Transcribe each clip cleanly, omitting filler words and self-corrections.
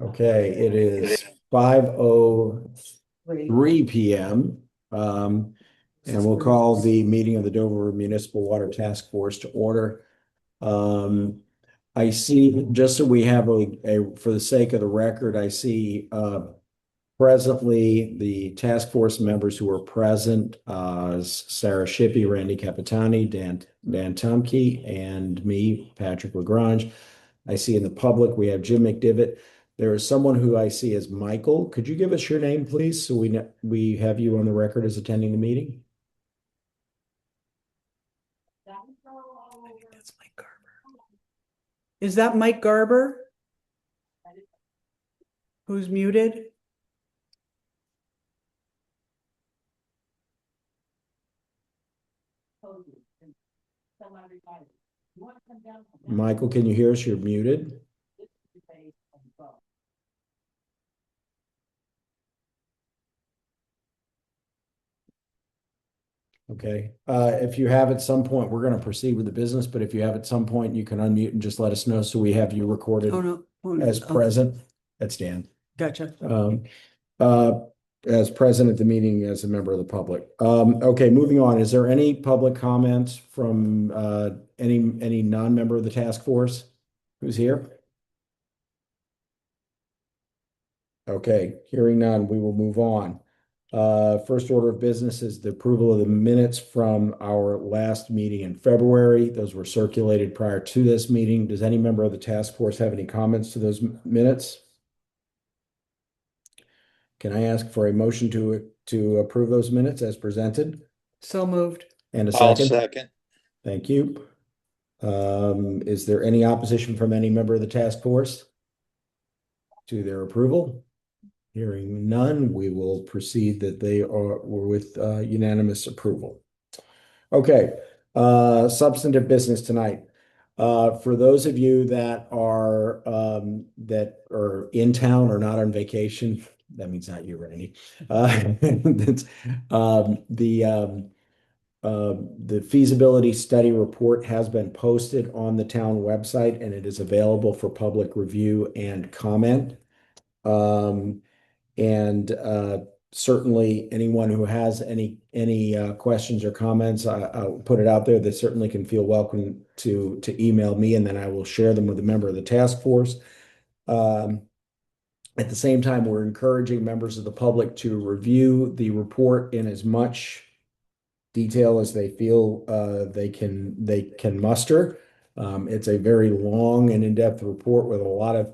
Okay, it is 5:03 p.m. And we'll call the meeting of the Dover Municipal Water Task Force to order. I see, just so we have for the sake of the record, I see presently the task force members who are present, Sarah Shippey, Randy Capitani, Dan Tumke, and me, Patrick Lagrange. I see in the public, we have Jim McDivitt. There is someone who I see as Michael. Could you give us your name, please, so we have you on the record as attending the meeting? That's Mike Garber. Is that Mike Garber? Who's muted? Michael, can you hear us? You're muted. Okay. If you have at some point, we're going to proceed with the business, but if you have at some point, you can unmute and just let us know so we have you recorded as present. That's Dan. Gotcha. As present at the meeting as a member of the public. Okay, moving on. Is there any public comments from any non-member of the task force who's here? Okay, hearing none, we will move on. First order of business is the approval of the minutes from our last meeting in February. Those were circulated prior to this meeting. Does any member of the task force have any comments to those minutes? Can I ask for a motion to approve those minutes as presented? So moved. And a I'll second? second. Thank you. Is there any opposition from any member of the task force to their approval? Hearing none, we will proceed that were with unanimous approval. Okay, substantive business tonight. For those of you that are in town or not on vacation, that means not you, Randy. The feasibility study report has been posted on the town website and it is available for public review and comment. Certainly anyone who has any questions or comments, I'll put it out there. They certainly can feel welcome to email me, and then I will share them with a member of the task force. At the same time, we're encouraging members of the public to review the report in as much detail as they feel they can muster. It's a very long and in-depth report with a lot of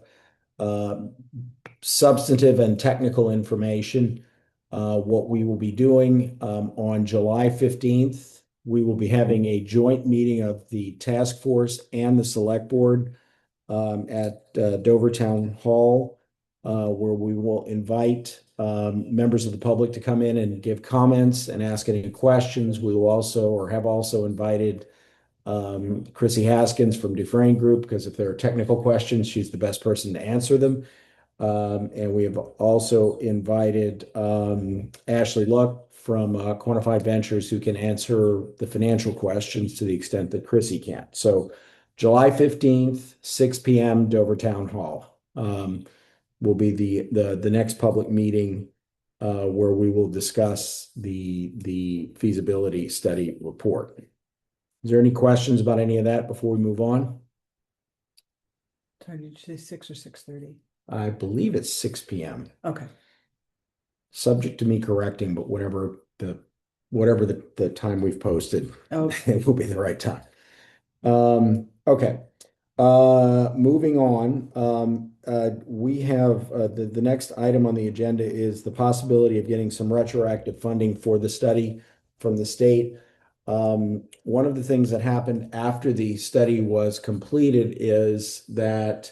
substantive and technical information. What we will be doing on July 15th, we will be having a joint meeting of the task force and the select board at Dover Town Hall, where we will invite members of the public to come in and give comments and ask any questions. We will have also invited Chrissy Haskins from Dufresne Group, because if there are technical questions, she's the best person to answer them. And we have also invited Ashley Luck from Quantified Ventures, who can answer the financial questions to the extent that Chrissy can't. So July 15th, 6 p.m., Dover Town Hall will be the next public meeting where we will discuss the feasibility study report. Is there any questions about any of that before we move on? Did you say 6 or 6:30? I believe it's 6 p.m. Okay. Subject to me correcting, but whatever the time we've posted, it will be the right time. Okay. Moving on. We have the next item on the agenda is the possibility of getting some retroactive funding for the study from the state. One of the things that happened after the study was completed is that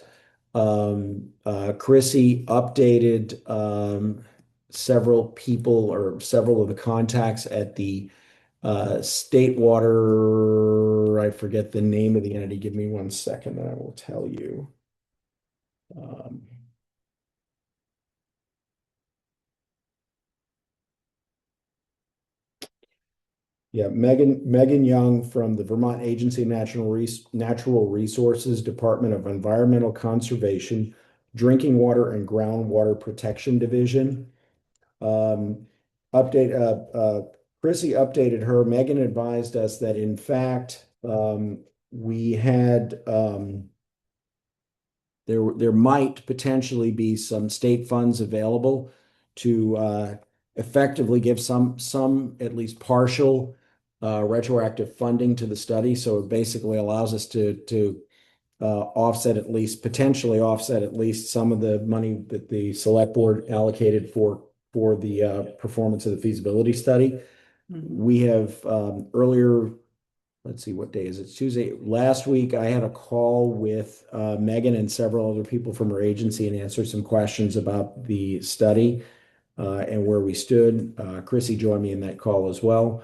Chrissy updated several people or several of the contacts at the state water. I forget the name of the entity. Give me 1 second and I will tell you. Yeah, Megan Young from the Vermont Agency of Natural Resources, Department of Environmental Conservation, Drinking Water and Groundwater Protection Division. Um, update, Chrissy updated her. Megan advised us that in fact, we had, there might potentially be some state funds available to effectively give some at least partial retroactive funding to the study. So it basically allows us to offset at least potentially offset at least some of the money that the select board allocated for the performance of the feasibility study. We have earlier, let's see, what day is it? It's Tuesday. Last week, I had a call with Megan and several other people from her agency and answered some questions about the study and where we stood. Chrissy joined me in that call as well.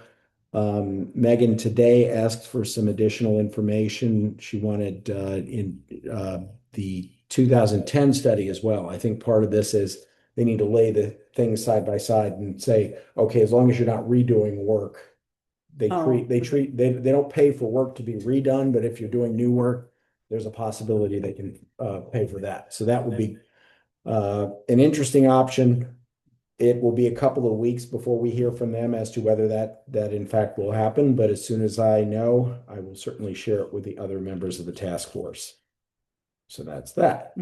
Megan today asked for some additional information. She wanted in the 2010 study as well. I think part of this is they need to lay the things side by side and say, okay, as long as you're not redoing work, they don't pay for work to be redone, but if you're doing new work, there's a possibility they can pay for that. So that would be an interesting option. It will be a couple of weeks before we hear from them as to whether that in fact will happen. But as soon as I know, I will certainly share it with the other members of the task force. So that's that.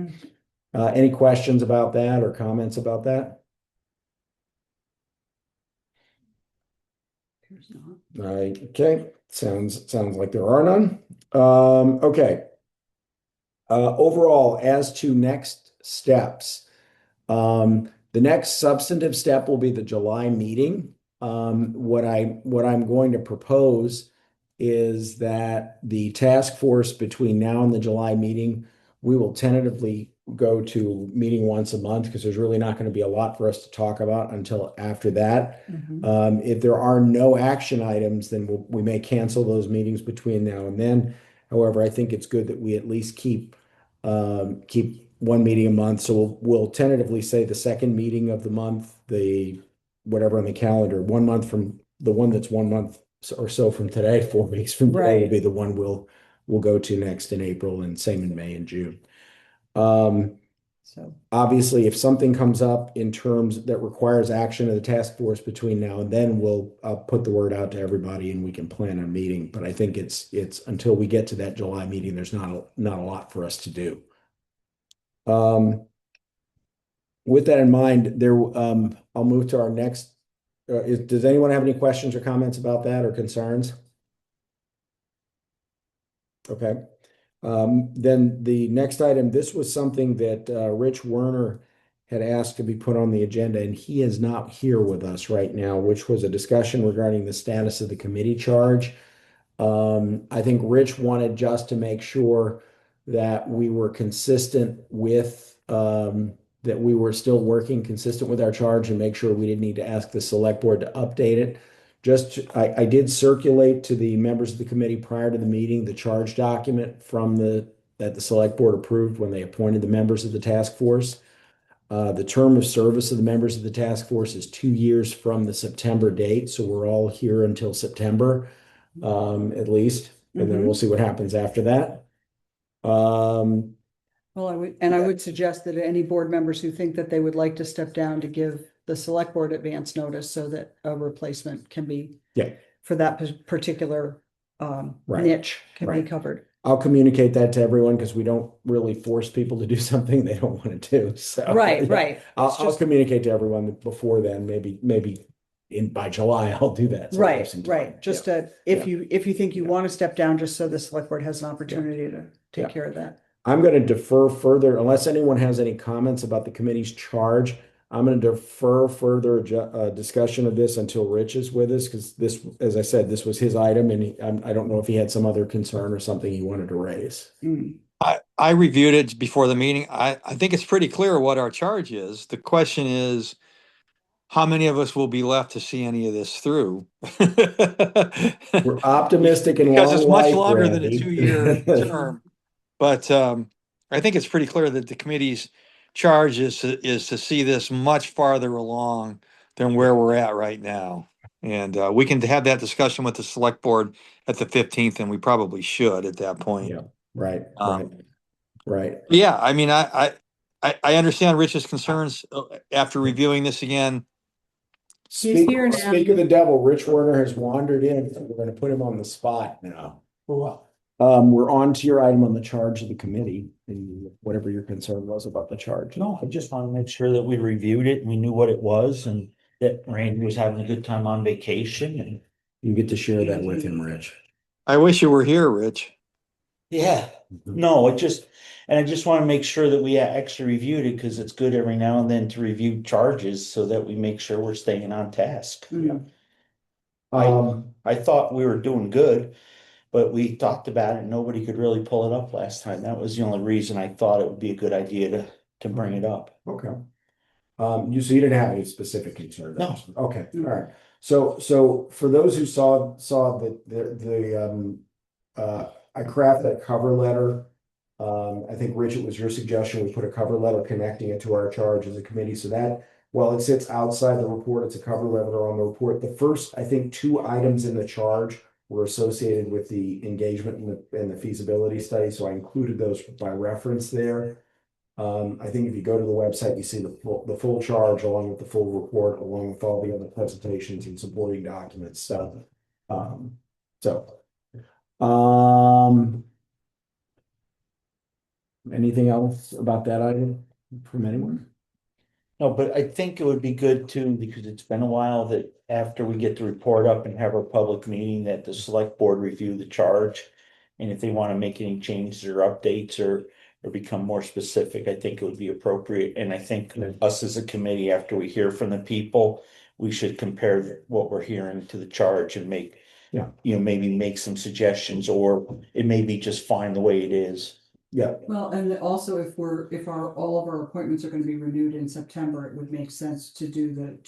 Any questions about that or comments about that? There's not. Okay, sounds like there are none. Okay. Overall, as to next steps, the next substantive step will be the July meeting. What I'm going to propose is that the task force between now and the July meeting, we will tentatively go to meeting once a month because there's really not going to be a lot for us to talk about until after that. If there are no action items, then we may cancel those meetings between now and then. However, I think it's good that we at least keep one meeting a month. So we'll tentatively say the second meeting of the month, the whatever on the calendar, 1 month from the one that's 1 month or so from today, 4 weeks from today will be the one we'll go to next in April, and same in May and June. So Obviously, if something comes up in terms that requires action of the task force between now and then, we'll put the word out to everybody and we can plan a meeting. But I think it's until we get to that July meeting, there's not a lot for us to do. With that in mind, I'll move to our next. Does anyone have any questions or comments about that or concerns? Okay. Then the next item, this was something that Rich Werner had asked to be put on the agenda, and he is not here with us right now, which was a discussion regarding the status of the committee charge. I think Rich wanted just to make sure that we were consistent with that we were still working consistent with our charge and make sure we didn't need to ask the select board to update it. I did circulate to the members of the committee prior to the meeting the charge document that the select board approved when they appointed the members of the task force. The term of service of the members of the task force is 2 years from the September date, so we're all here until September, at least, and then we'll see what happens after that. Well, I would suggest that any board members who think that they would like to step down to give the select board advance notice so that a replacement can be for that particular niche can be covered. I'll communicate that to everyone because we don't really force people to do something they don't want to do. So Right. I'll communicate to everyone before then. Maybe by July I'll do that. So right. Just if you think you want to step down, just so the select board has an opportunity to take care of that. I'm going to defer further unless anyone has any comments about the committee's charge. I'm going to defer further discussion of this until Rich is with us because this, as I said, this was his item, and I don't know if he had some other concern or something he wanted to raise. I reviewed it before the meeting. I think it's pretty clear what our charge is. The question is, how many of us will be left to see any of this through? We're optimistic and because it's much longer than a 2-year term. But I think it's pretty clear that the committee's charge is to see this much farther along than where we're at right now. And we can have that discussion with the select board at the 15th, and we probably should at that point. Yeah, right, Um, right. Yeah, I mean, I understand Rich's concerns after reviewing this again. He's here now. Speak of the devil, Rich Werner has wandered in, so we're gonna put him on the spot now. For what? We're on to your item on the charge of the committee, and whatever your concern was about the charge. No, I just want to make sure that we reviewed it and we knew what it was and that Randy was having a good time on vacation and. You get to share that with him, Rich. I wish you were here, Rich. Yeah, no, I just want to make sure that we actually reviewed it because it's good every now and then to review charges so that we make sure we're staying on task. Mm. I thought we were doing good, but we talked about it and nobody could really pull it up last time. That was the only reason I thought it would be a good idea to bring it up. Okay. So you didn't have any specific concerns? No. Okay, all right. So for those who saw the I crafted that cover letter. I think Rich, it was your suggestion, we put a cover letter connecting it to our charge as a committee, so that while it sits outside the report, it's a cover letter on the report. The first, I think, 2 items in the charge were associated with the engagement and the feasibility study, so I included those by reference there. I think if you go to the website, you see the full charge along with the full report, along with all the other presentations and supporting documents. Anything else about that item from anyone? No, but I think it would be good too, because it's been a while that after we get the report up and have our public meeting, that the select board review the charge. And if they want to make any changes or updates or become more specific, I think it would be appropriate. And I think us as a committee, after we hear from the people, we should compare what we're hearing to the charge and make, maybe make some suggestions, or it may be just fine the way it is. Yeah. Well, and also if all of our appointments are going to be renewed in September, it would make sense to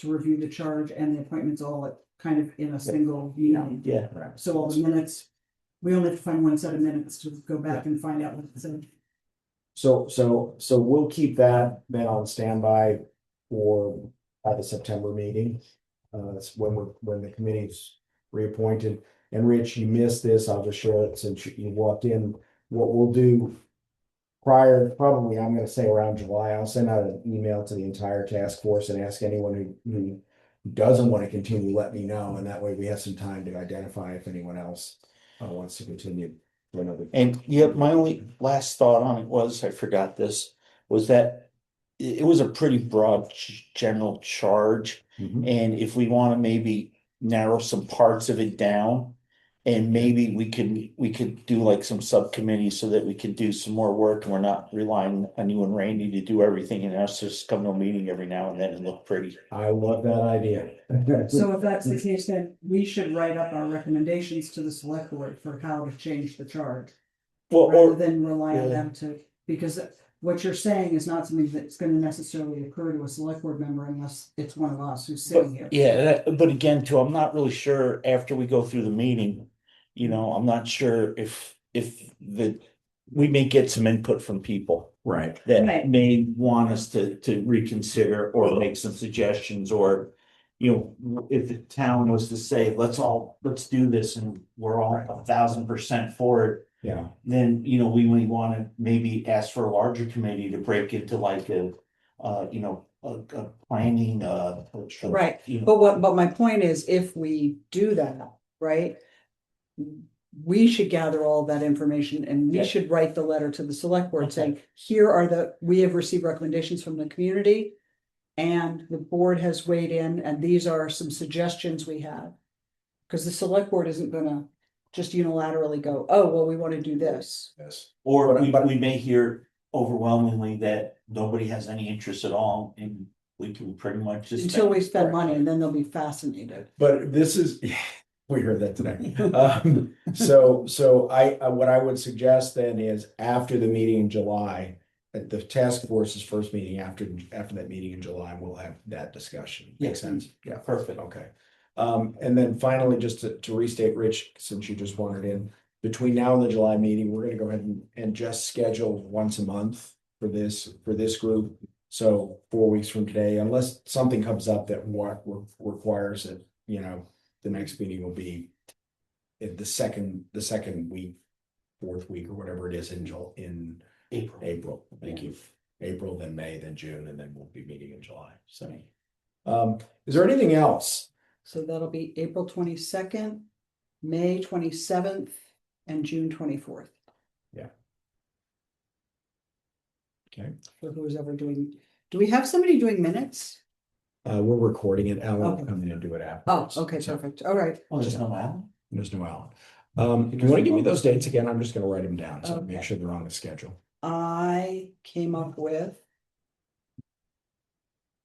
review the charge and the appointments all kind of in a single meeting. Yeah. So all the minutes, we only have to find one set of minutes to go back and find out what it said. So we'll keep that then on standby for the September meeting. That's when the committee's reappointed. And Rich, you missed this, I'll just share it since you walked in. What we'll do probably I'm gonna say around July, I'll send out an email to the entire task force and ask anyone who doesn't want to continue, let me know, and that way we have some time to identify if anyone else wants to continue for another. And my only last thought on it was, I forgot this, was that it was a pretty broad general charge. And if we want to maybe narrow some parts of it down, and maybe we could do like some subcommittees so that we can do some more work and we're not relying on you and Randy to do everything and us just come to a meeting every now and then and look pretty. I love that idea. So if that's the case, then we should write up our recommendations to the select board for how to change the charge. Well, Rather than rely on them because what you're saying is not something that's going to necessarily occur to a select board member unless it's one of us who's sitting here. Yeah, but again, too, I'm not really sure after we go through the meeting, I'm not sure if we may get some input from people. Right. That may want us to reconsider or make some suggestions, or, if the town was to say, let's do this and we're all 1,000% for it. Yeah. Then, we may want to maybe ask for a larger committee to break into like a planning, Right, but my point is, if we do that, right? We should gather all that information and we should write the letter to the select board saying, we have received recommendations from the community. And the board has weighed in and these are some suggestions we have. Because the select board isn't gonna just unilaterally go, oh, well, we want to do this. Yes. Or we may hear overwhelmingly that nobody has any interest at all, and we can pretty much just. Until we spend money, and then they'll be fascinated. But this is, we heard that today. So what I would suggest then is after the meeting in July, at the task force's first meeting, after that meeting in July, we'll have that discussion. Makes sense? Yeah, Perfect. okay. And then finally, just to restate, Rich, since you just wanted in, between now and the July meeting, we're gonna go ahead and just schedule once a month for this group. So 4 weeks from today, unless something comes up that requires it, the next meeting will be in the second week, fourth week or whatever it is in April. Thank you. April, then May, then June, and then we'll be meeting in July. So, is there anything else? So that'll be April 22nd, May 27th, and June 24th. Okay. For who's ever doing, do we have somebody doing minutes? We're recording it. Alan will Okay. come in and do it after. Oh, okay, perfect. All right. Oh, there's no Alan? There's no Alan. You want to give me those dates again? I'm just gonna write them down, so make Okay. sure they're on the schedule. I came up with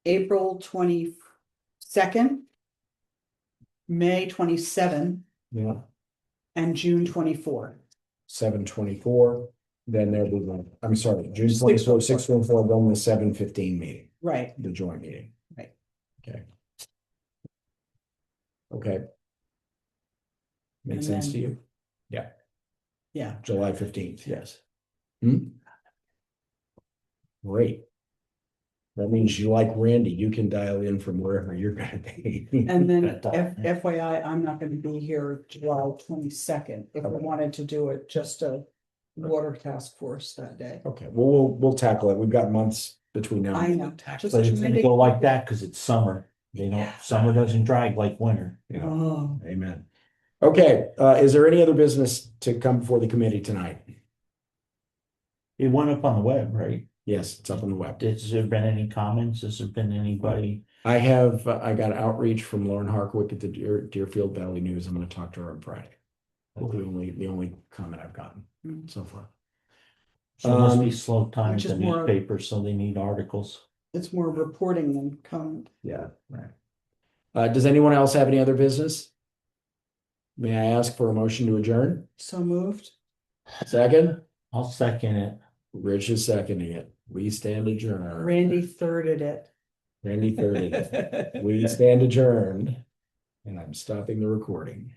April 22nd, May 27th, Yeah. and June 24th. 7/24, then there will be, I'm sorry, June 24th, 6/24, then the 7/15 meeting, Right. the joint meeting. Right. Okay. Okay. Makes And sense to then- you? Yeah. July 15th. Yes. Great. That means you like Randy, you can dial in from wherever you're gonna be. And then FYI, I'm not gonna be here July 22nd, if we Okay. wanted to do it, just a water task force that day. Okay, well, we'll tackle it. We've got months between now. I and know. then. Just But it's trying gonna to- go like that because it's summer. You know, Yeah. summer doesn't drag like winter. Yeah, Oh, amen. Okay, is there any other business to come before the committee tonight? It went up on the web, right? Yes, it's up on the web. Has there been any comments? Has there been anybody? I got outreach from Lauren Harkwick at the Deerfield Valley News. I'm gonna talk to her on Friday. That's the only comment I've gotten so far. So it must be slow times Which is in more- newspapers, so they need articles. it's more reporting than comment. Yeah, right. Does anyone else have any other business? May I ask for a motion to adjourn? So moved. Second, I'll second it. Rich is seconding it. We stand adjourned. Randy thirded it. Randy thirded it. We stand adjourned. And I'm stopping the recording.